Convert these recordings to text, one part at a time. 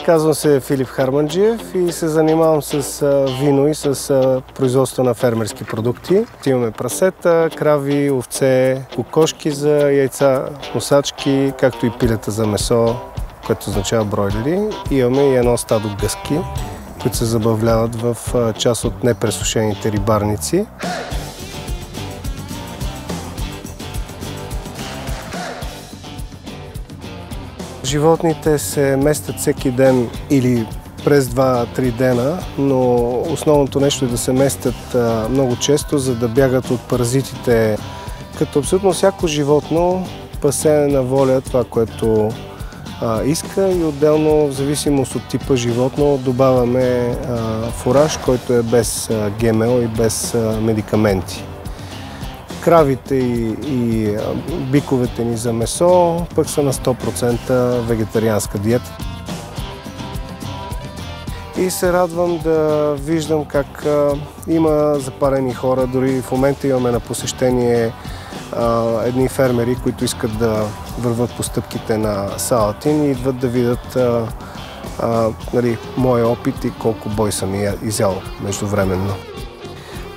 Казвам се Филип Харманджиев и се занимавам с вино и с производство на фермерски продукти. Имаме прасета, крави, овце, кокошки за яйца, носачки, както и пилета за месо, което означава бройлери. Имаме и едно стадо гъски, които се забавляват в част от непресушените рибарници. Животните се местят всеки ден или през 2-3 дена, но основното нещо е да се местят много често, за да бягат от паразитите. Като абсолютно всяко животно пасе на воля това, което иска, и отделно, в зависимост от типа животно, добавяме фураж, който е без ГМО и без медикаменти. Кравите и биковете ни за месо пък са на 100% вегетарианска диета. И се радвам да виждам как има запалени хора. Дори в момента имаме на посещение едни фермери, които искат да върват по стъпките на Салатин и идват да видят моя опит и колко бой съм изял междувременно.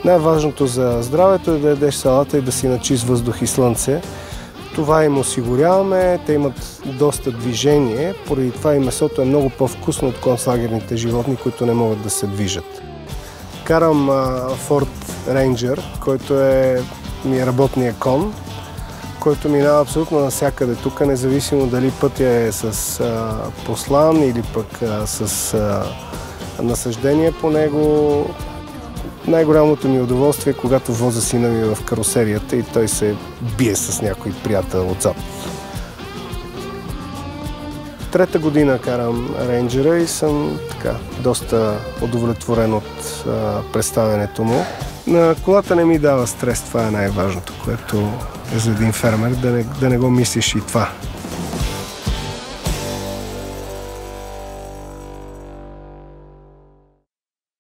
Най-важното за здравето е да ядеш салата и да си на чист въздух и слънце. Това им осигуряваме, те имат доста движение, поради това и месото е много по-вкусно от концлагерните животни, които не могат да се движат. Карам Ford Ranger, който е работния кон, който минава абсолютно навсякъде тук, независимо дали пътя е с послан или пък с насъждение по него. Най-голямото ми удоволствие е, когато возя сина ми в карусерията и той се бие с някой приятел отзад. Трета година карам Рейнджера и съм доста удовлетворен от представянето му. На колата не ми дава стрес, това е най-важното, което е за един фермер, да не го мислиш и това.